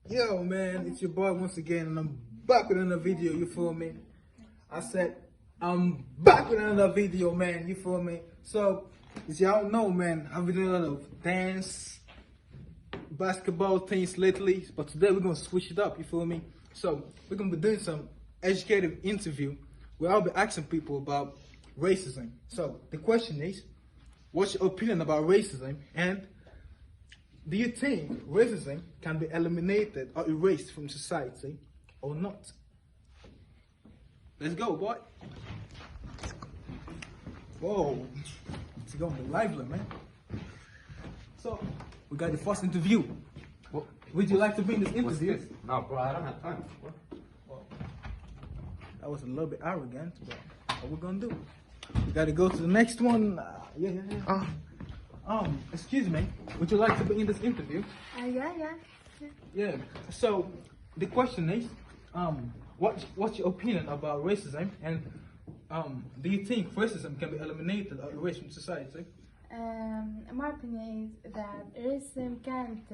Yo, man, it's your boy once again, and I'm back with another video, you feel me? I said, I'm back with another video, man, you feel me? So, as y'all know, man, I've been doing a lot of dance, basketball things lately, but today we're gonna switch it up, you feel me? So, we're gonna be doing some educative interview where I'll be asking people about racism. So, the question is, what's your opinion about racism, and do you think racism can be eliminated or erased from society or not? Let's go, boy. Whoa, it's going to be lively, man. So, we got the first interview. What would you like to be in this interview? This? No, bro, I don't have time. What? Well, that was a little bit arrogant, but what we're gonna do? We got to go to the next one. Yeah. Excuse me, would you like to be in this interview? Yeah. So, the question is, what's your opinion about racism, and do you think racism can be eliminated or erased from society? My opinion is that racism can't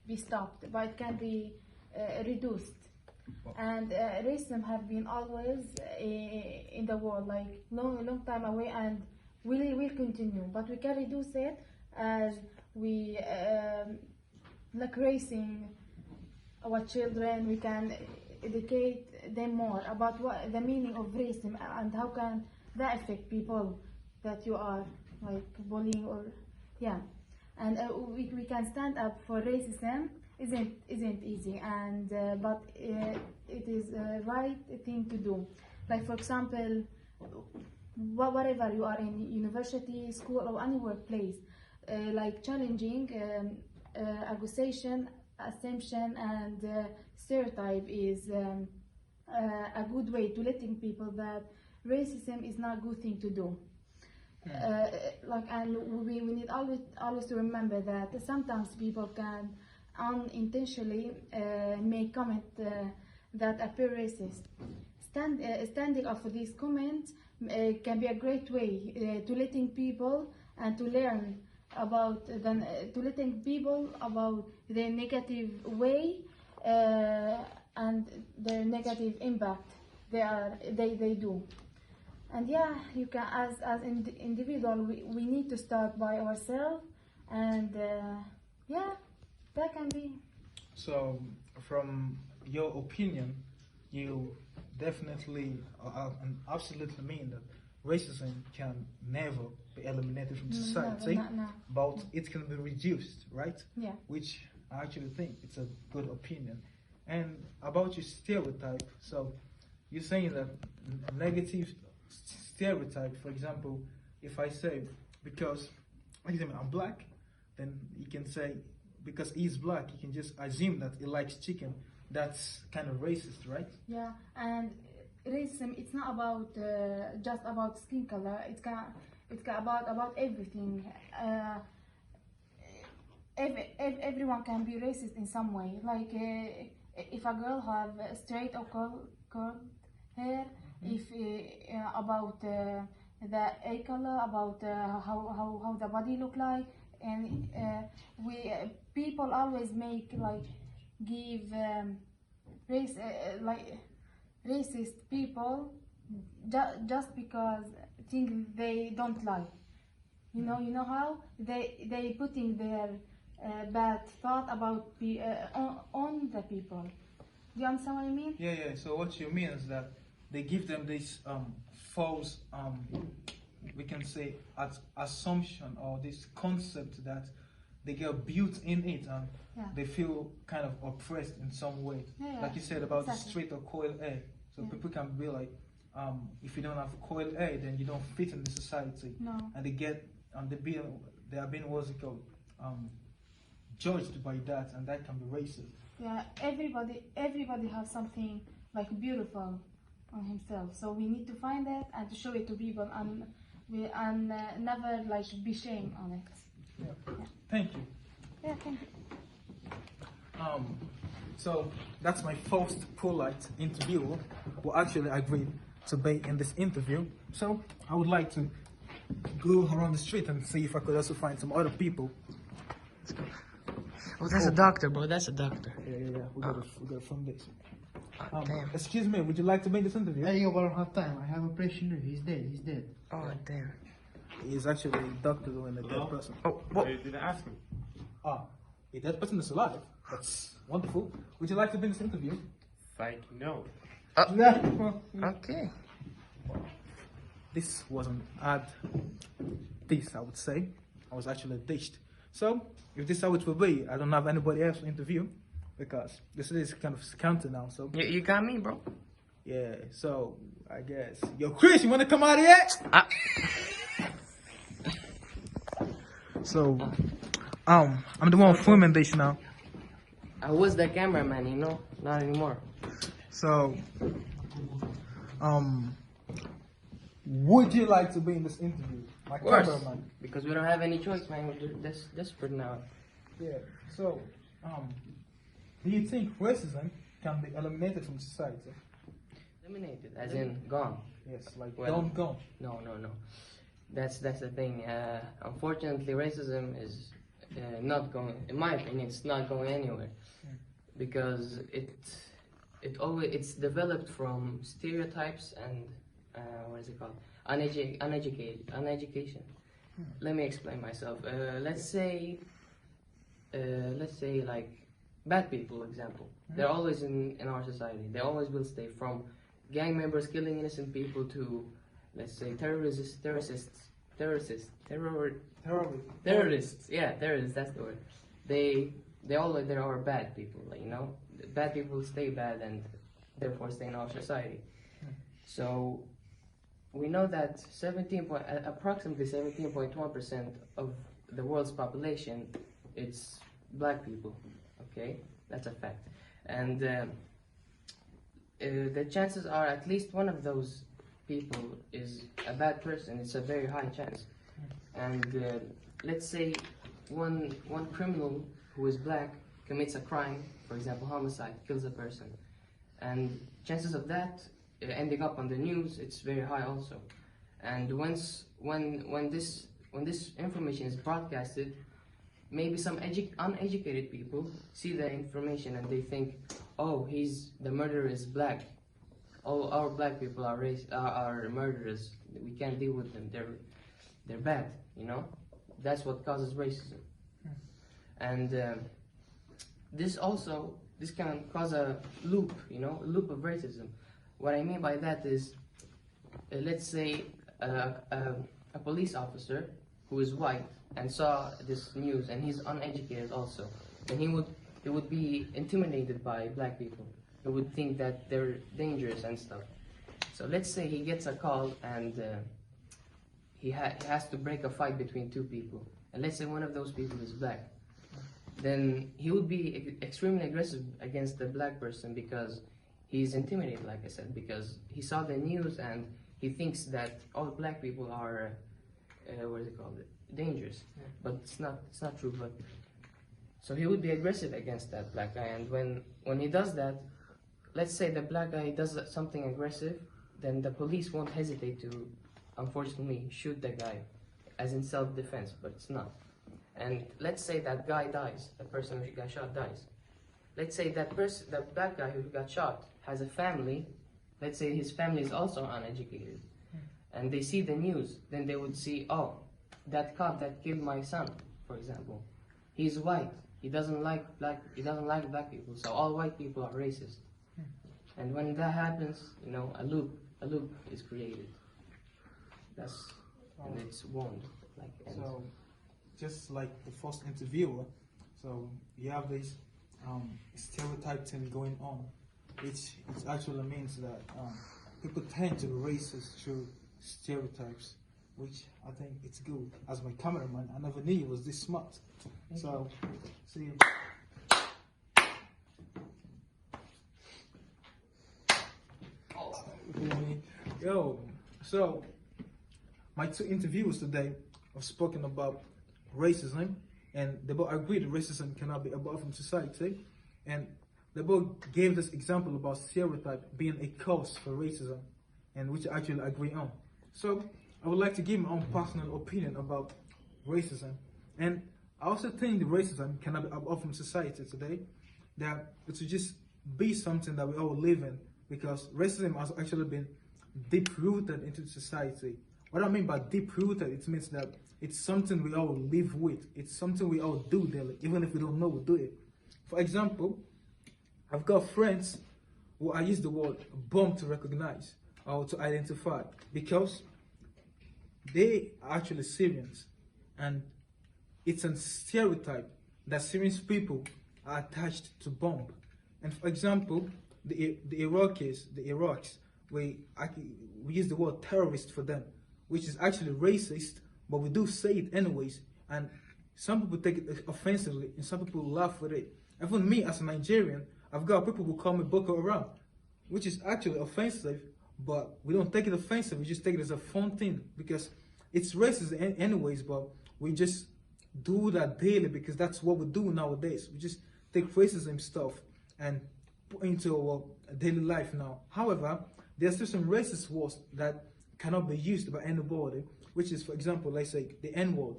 be stopped, but it can be reduced. And racism have been always in the world, like long time away, and will continue. But we can reduce it as we like raising our children. We can educate them more about what the meaning of racism and how can that affect people that you are like bullying or and we can stand up for racism. Isn't easy, and but it is the right thing to do. Like, for example, whatever you are in university, school, or any workplace, like challenging accusation, assumption, and stereotype is a good way to letting people that racism is not a good thing to do. And we need always to remember that sometimes people can unintentionally make comment that appear racist. Standing up for these comments can be a great way to letting people and to learn about to letting people about their negative way and their negative impact they do. And you can as individual we need to start by ourselves, and that can be. So, from your opinion, you definitely and absolutely mean that racism can never be eliminated from society, No. but it can be reduced, right? Yeah. Which I actually think it's a good opinion. And about your stereotype, so you're saying that negative stereotype, for example, if I say because I'm black, then you can say because he's black, you can just assume that he likes chicken. That's kind of racist, right? Yeah, and racism, it's not about just about skin color. It's about everything. Everyone can be racist in some way. Like if a girl have straight or curled hair, if about the eye color, about how the body look like, and people always make give racist people just because things they don't like. You know how they putting their bad thought about on the people. Do you understand what I mean? Yeah. So what you mean is that they give them this false, we can say, assumption, or this concept that they get built in it, and they feel kind of oppressed in some way. Like you said about the straight or coiled hair. So people can be like, if you don't have coiled hair, then you don't fit in the society. No. And they are being what's it called, judged by that, and that can be racist. Yeah, everybody has something like beautiful on himself. So we need to find that and to show it to people, and never like be shame on it. Yeah. Thank you. Yeah, thank you. So that's my first polite interviewer who actually agreed to be in this interview. So I would like to go around the street and see if I could also find some other people. Let's go. Oh, that's a doctor, bro. That's a doctor. Yeah. We got a foundation. Damn. Excuse me, would you like to make this interview? Hey, yo, but I don't have time. I have a patient here. He's dead. Oh, damn. He's actually a doctor and a dead person. Oh, what? You didn't ask him. Ah, a dead person is alive. That's wonderful. Would you like to make this interview? Fake no. Okay. This was an odd dish, I would say. I was actually dished. So, if this is how it will be, I don't have anybody else to interview because this is kind of counter now. So, You got me, bro. yeah. So, I guess. Yo, Chris, you want to come out here? So, I'm the one filming this now. I was the cameraman, you know? Not anymore. So, would you like to be in this interview? My Of course. cameraman. Because we don't have any choice, man. We're desperate now. Yeah. So, do you think racism can be eliminated from society? Eliminated, as in gone. Yes, like Well- don't go. No. That's the thing. Unfortunately, racism is not going. In my opinion, it's not going anywhere because it's developed from stereotypes and what is it called? Uneducation. Let me explain myself. Let's say like bad people, example. They're always in our society. They always will stay, from gang members killing innocent people to, let's say, terrorists. Yeah, terrorists. That's the word. They always there are bad people. Like, you know, bad people stay bad and therefore stay in our society. So we know that approximately 17.1% of the world's population, it's black people. Okay, that's a fact. And the chances are at least one of those people is a bad person. It's a very high chance. And let's say one criminal who is black commits a crime, for example, homicide, kills a person, and chances of that ending up on the news, it's very high also. And when this information is broadcasted, maybe some uneducated people see the information and they think, oh, the murderer is black. All our black people are murderers. We can't deal with them. They're bad. You know, that's what causes racism. And this can cause a loop. You know, a loop of racism. What I mean by that is, let's say a police officer who is white and saw this news, and he's uneducated also, and he would be intimidated by black people. He would think that they're dangerous and stuff. So let's say he gets a call and he has to break a fight between two people, and let's say one of those people is black. Then he would be extremely aggressive against the black person because he's intimidated, like I said, because he saw the news and he thinks that all black people are what is it called? Dangerous. But it's not true. But so he would be aggressive against that black guy, and when he does that, let's say the black guy does something aggressive, then the police won't hesitate to, unfortunately, shoot the guy, as in self-defense, but it's not. And let's say that guy dies, the person who got shot dies. Let's say that black guy who got shot has a family. Let's say his family is also uneducated, and they see the news, then they would see, oh, that cop that killed my son, for example, he's white. He doesn't like black people, so all white people are racist. And when that happens, you know, a loop is created. And it's wound. So, just like the first interviewer, so you have this stereotype thing going on, which actually means that people tend to be racist through stereotypes, which I think it's good. As my cameraman, I never knew you was this smart. So, see. Yo, so my two interviewers today have spoken about racism, and they both agreed that racism cannot be abolished from society, and they both gave this example about stereotype being a cause for racism, and which I actually agree on. So I would like to give my own personal opinion about racism, and also think the racism cannot be abolished from society today. That it should just be something that we all live in, because racism has actually been deep rooted into society. What I mean by deep rooted, it means that it's something we all live with. It's something we all do daily, even if we don't know we do it. For example, I've got friends who I use the word bomb to recognize or to identify, because they are actually Syrians, and it's a stereotype that Syrian people are attached to bomb. And for example, the Iraqs, we use the word terrorist for them, which is actually racist, but we do say it anyways. And some people take it offensively, and some people laugh with it. Even me, as a Nigerian, I've got people who call me Boko Haram, which is actually offensive, but we don't take it offensive. We just take it as a fun thing, because it's racist anyways, but we just do that daily because that's what we do nowadays. We just take racism stuff and put into our daily life now. However, there's still some racist words that cannot be used by anybody, which is, for example, let's say the N-word.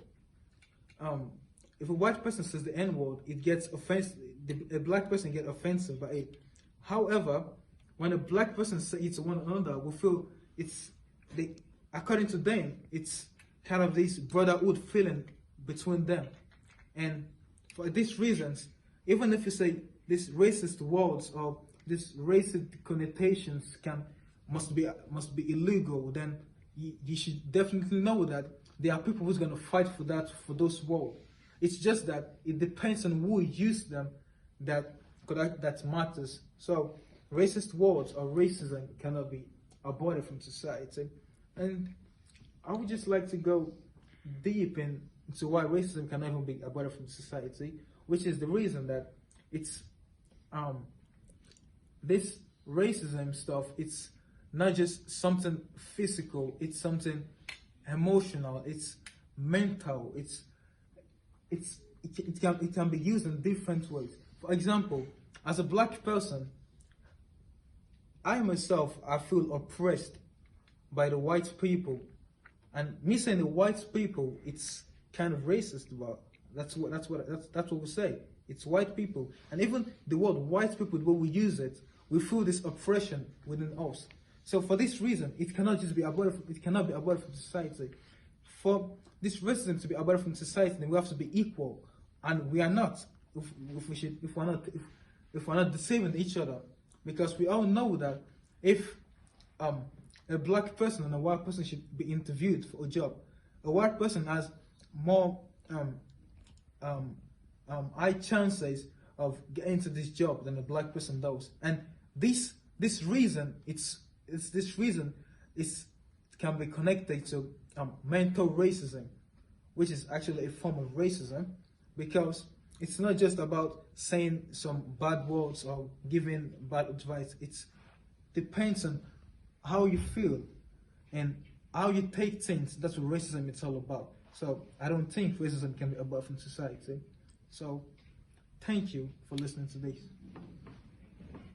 If a white person says the N-word, it gets offensive. A black person gets offensive by it. However, when a black person says it to one another, we feel according to them, it's kind of this brotherhood feeling between them. And for these reasons, even if you say these racist words or these racist connotations must be illegal, then you should definitely know that there are people who's going to fight for those words. It's just that it depends on who uses them that matters. So racist words or racism cannot be avoided from society. And I would just like to go deep into why racism cannot even be avoided from society, which is the reason that it's this racism stuff, it's not just something physical, it's something emotional, it's mental, it can be used in different ways. For example, as a black person, I myself, I feel oppressed by the white people. And me saying the white people, it's kind of racist, but that's what we say. It's white people. And even the word white people, the way we use it, we feel this oppression within us. So for this reason, it cannot just be abolished. It cannot be abolished from society. For this racism to be abolished from society, then we have to be equal, and we are not. If we're not deceiving each other, because we all know that if a black person and a white person should be interviewed for a job, a white person has more high chances of getting into this job than a black person does. And this reason can be connected to mental racism, which is actually a form of racism, because it's not just about saying some bad words or giving bad advice. It depends on how you feel and how you take things. That's what racism is all about. So I don't think racism can be abolished from society. So thank you for listening to this.